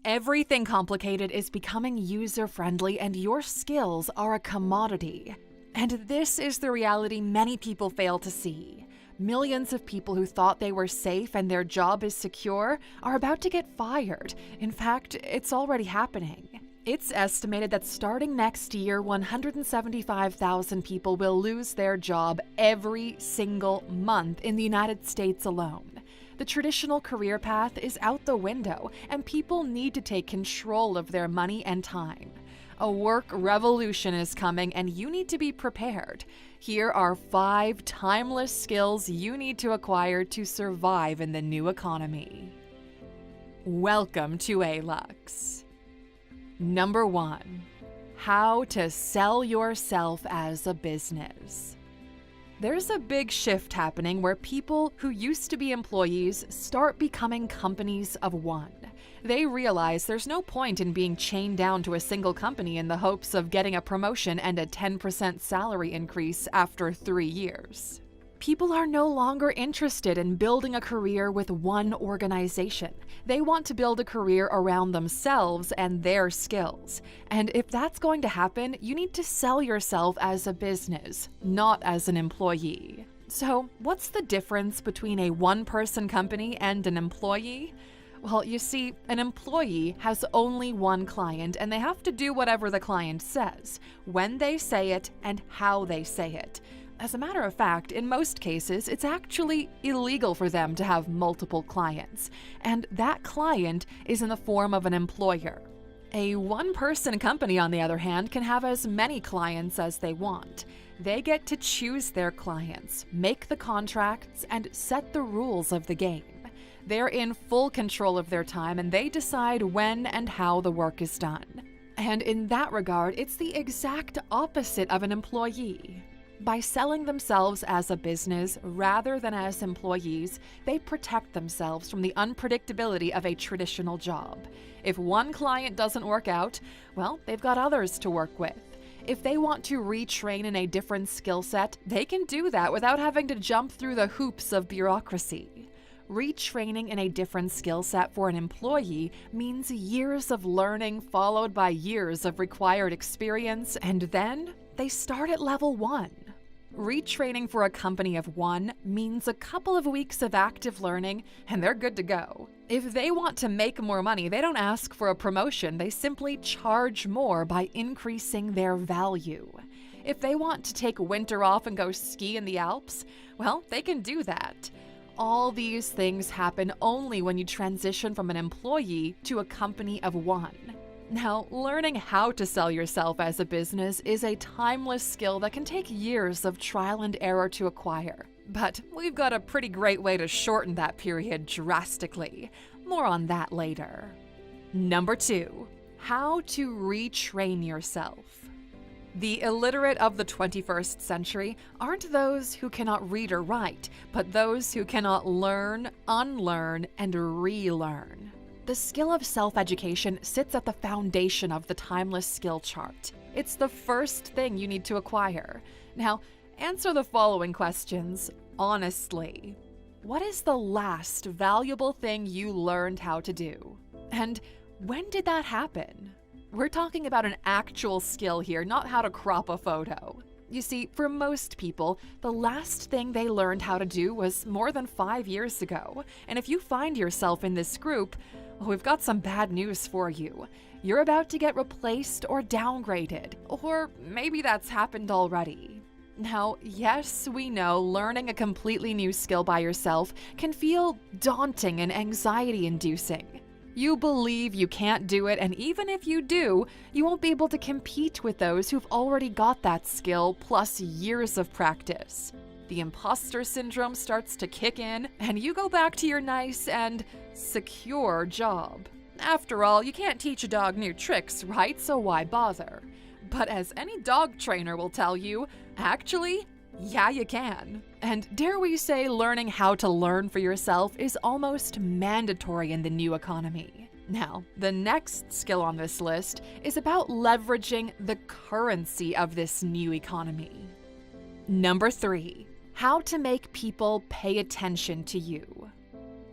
Everything complicated is becoming user-friendly, and your skills are a commodity. And this is the reality many people fail to see. Millions of people who thought they were safe and their job is secure are about to get fired. In fact, it's already happening. It's estimated that starting next year, 175,000 people will lose their job every single month in the United States alone. The traditional career path is out the window, and people need to take control of their money and time. A work revolution is coming, and you need to be prepared. Here are 5 timeless skills you need to acquire to survive in the new economy. Welcome to ALUX. Number 1. How to sell yourself as a business. There's a big shift happening where people who used to be employees start becoming companies of one. They realize there's no point in being chained down to a single company in the hopes of getting a promotion and a 10% salary increase after 3 years. People are no longer interested in building a career with one organization. They want to build a career around themselves and their skills. And if that's going to happen, you need to sell yourself as a business, not as an employee. So, what's the difference between a one-person company and an employee? Well, you see, an employee has only one client, and they have to do whatever the client says, when they say it, and how they say it. As a matter of fact, in most cases, it's actually illegal for them to have multiple clients, and that client is in the form of an employer. A one-person company, on the other hand, can have as many clients as they want. They get to choose their clients, make the contracts, and set the rules of the game. They're in full control of their time, and they decide when and how the work is done. And in that regard, it's the exact opposite of an employee. By selling themselves as a business rather than as employees, they protect themselves from the unpredictability of a traditional job. If one client doesn't work out, well, they've got others to work with. If they want to retrain in a different skill set, they can do that without having to jump through the hoops of bureaucracy. Retraining in a different skill set for an employee means years of learning followed by years of required experience, and then they start at level 1. Retraining for a company of one means a couple of weeks of active learning, and they're good to go. If they want to make more money, they don't ask for a promotion, they simply charge more by increasing their value. If they want to take winter off and go ski in the Alps, well, they can do that. All these things happen only when you transition from an employee to a company of one. Now, learning how to sell yourself as a business is a timeless skill that can take years of trial and error to acquire. But we've got a pretty great way to shorten that period drastically. More on that later. Number 2. How to retrain yourself. The illiterate of the 21st century aren't those who cannot read or write, but those who cannot learn, unlearn, and relearn. The skill of self-education sits at the foundation of the timeless skill chart. It's the first thing you need to acquire. Now, answer the following questions honestly. What is the last valuable thing you learned how to do? And when did that happen? We're talking about an actual skill here, not how to crop a photo. You see, for most people, the last thing they learned how to do was more than 5 years ago. And if you find yourself in this group, we've got some bad news for you. You're about to get replaced or downgraded, or maybe that's happened already. Now, yes, we know learning a completely new skill by yourself can feel daunting and anxiety-inducing. You believe you can't do it, and even if you do, you won't be able to compete with those who've already got that skill plus years of practice. The imposter syndrome starts to kick in, and you go back to your nice and secure job. After all, you can't teach a dog new tricks, right? So why bother? But as any dog trainer will tell you, actually, yeah, you can. And dare we say learning how to learn for yourself is almost mandatory in the new economy. Now, the next skill on this list is about leveraging the currency of this new economy. Number 3, how to make people pay attention to you.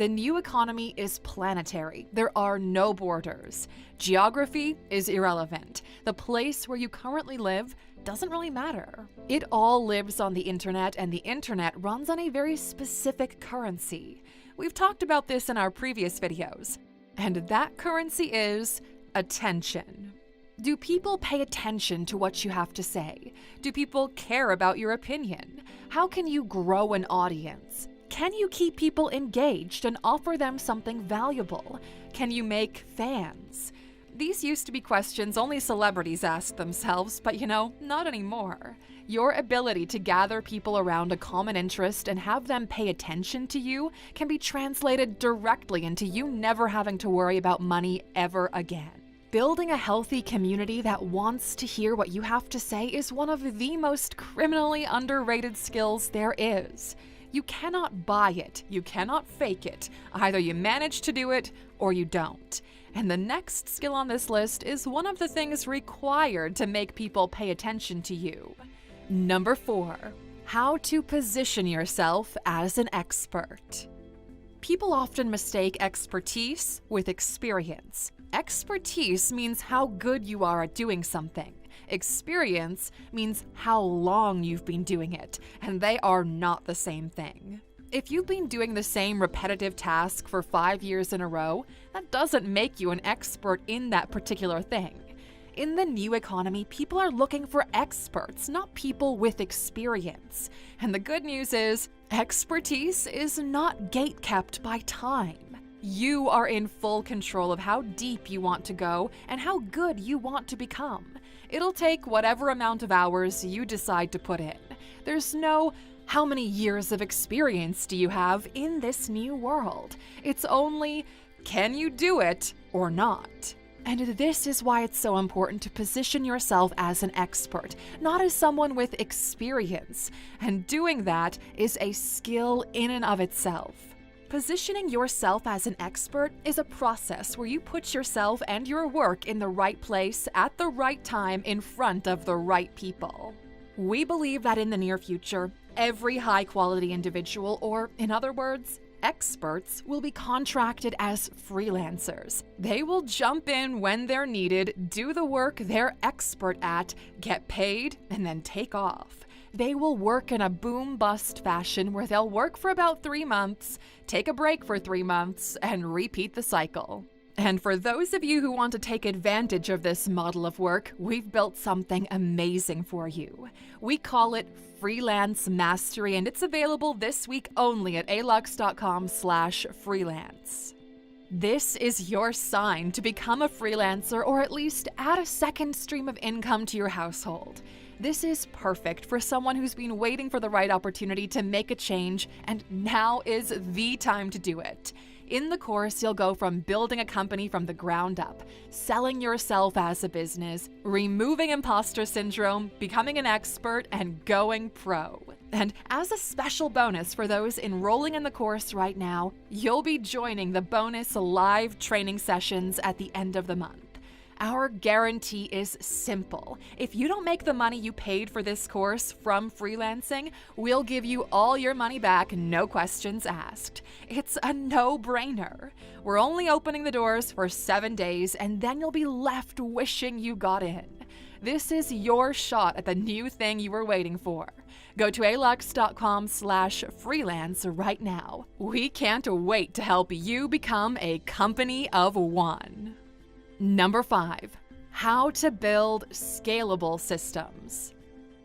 The new economy is planetary. There are no borders. Geography is irrelevant. The place where you currently live doesn't really matter. It all lives on the internet, and the internet runs on a very specific currency. We've talked about this in our previous videos. And that currency is attention. Do people pay attention to what you have to say? Do people care about your opinion? How can you grow an audience? Can you keep people engaged and offer them something valuable? Can you make fans? These used to be questions only celebrities asked themselves, but not anymore. Your ability to gather people around a common interest and have them pay attention to you can be translated directly into you never having to worry about money ever again. Building a healthy community that wants to hear what you have to say is one of the most criminally underrated skills there is. You cannot buy it. You cannot fake it. Either you manage to do it or you don't. And the next skill on this list is one of the things required to make people pay attention to you. Number 4, how to position yourself as an expert. People often mistake expertise with experience. Expertise means how good you are at doing something. Experience means how long you've been doing it, and they are not the same thing. If you've been doing the same repetitive task for 5 years in a row, that doesn't make you an expert in that particular thing. In the new economy, people are looking for experts, not people with experience. And the good news is, expertise is not gatekept by time. You are in full control of how deep you want to go and how good you want to become. It'll take whatever amount of hours you decide to put in. There's no how many years of experience do you have in this new world. It's only, can you do it or not? And this is why it's so important to position yourself as an expert, not as someone with experience. And doing that is a skill in and of itself. Positioning yourself as an expert is a process where you put yourself and your work in the right place at the right time in front of the right people. We believe that in the near future, every high-quality individual, or in other words, experts, will be contracted as freelancers. They will jump in when they're needed, do the work they're expert at, get paid, and then take off. They will work in a boom-bust fashion where they'll work for about 3 months, take a break for 3 months, and repeat the cycle. And for those of you who want to take advantage of this model of work, we've built something amazing for you. We call it Freelance Mastery, and it's available this week only at alux.com/freelance. This is your sign to become a freelancer or at least add a second stream of income to your household. This is perfect for someone who's been waiting for the right opportunity to make a change, and now is the time to do it. In the course, you'll go from building a company from the ground up, selling yourself as a business, removing imposter syndrome, becoming an expert, and going pro. And as a special bonus for those enrolling in the course right now, you'll be joining the bonus live training sessions at the end of the month. Our guarantee is simple. If you don't make the money you paid for this course from freelancing, we'll give you all your money back, no questions asked. It's a no-brainer. We're only opening the doors for 7 days, and then you'll be left wishing you got in. This is your shot at the new thing you were waiting for. Go to alux.com/freelance right now. We can't wait to help you become a company of one. Number 5, how to build scalable systems.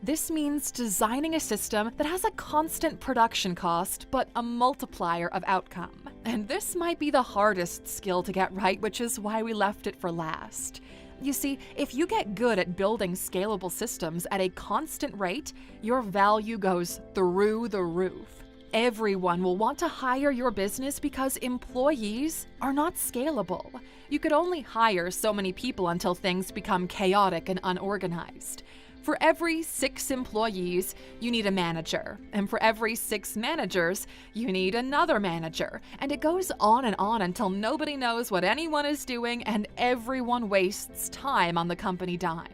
This means designing a system that has a constant production cost, but a multiplier of outcome. And this might be the hardest skill to get right, which is why we left it for last. You see, if you get good at building scalable systems at a constant rate, your value goes through the roof. Everyone will want to hire your business because employees are not scalable. You could only hire so many people until things become chaotic and unorganized. For every 6 employees, you need a manager. And for every 6 managers, you need another manager. And it goes on until nobody knows what anyone is doing and everyone wastes time on the company dime.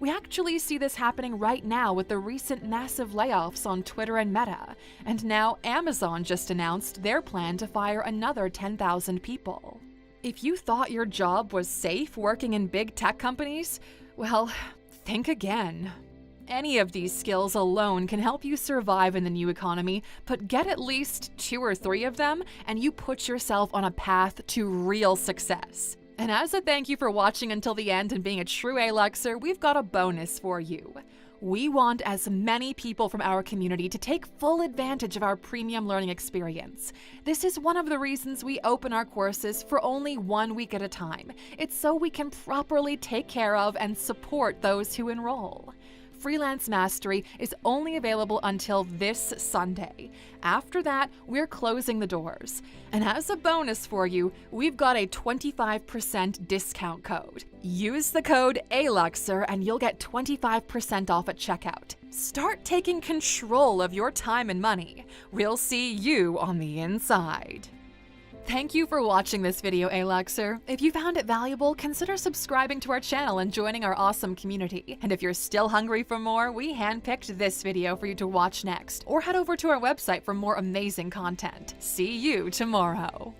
We actually see this happening right now with the recent massive layoffs on Twitter and Meta, and now Amazon just announced their plan to fire another 10,000 people. If you thought your job was safe working in big tech companies, well, think again. Any of these skills alone can help you survive in the new economy, but get at least 2 or 3 of them, and you put yourself on a path to real success. And as a thank you for watching until the end and being a true A-Luxer, we've got a bonus for you. We want as many people from our community to take full advantage of our premium learning experience. This is one of the reasons we open our courses for only 1 week at a time. It's so we can properly take care of and support those who enroll. Freelance Mastery is only available until this Sunday. After that, we're closing the doors. And as a bonus for you, we've got a 25% discount code. Use the code A-Luxer and you'll get 25% off at checkout. Start taking control of your time and money. We'll see you on the inside. Thank you for watching this video, A-Luxer. If you found it valuable, consider subscribing to our channel and joining our awesome community. And if you're still hungry for more, we handpicked this video for you to watch next. Or head over to our website for more amazing content. See you tomorrow.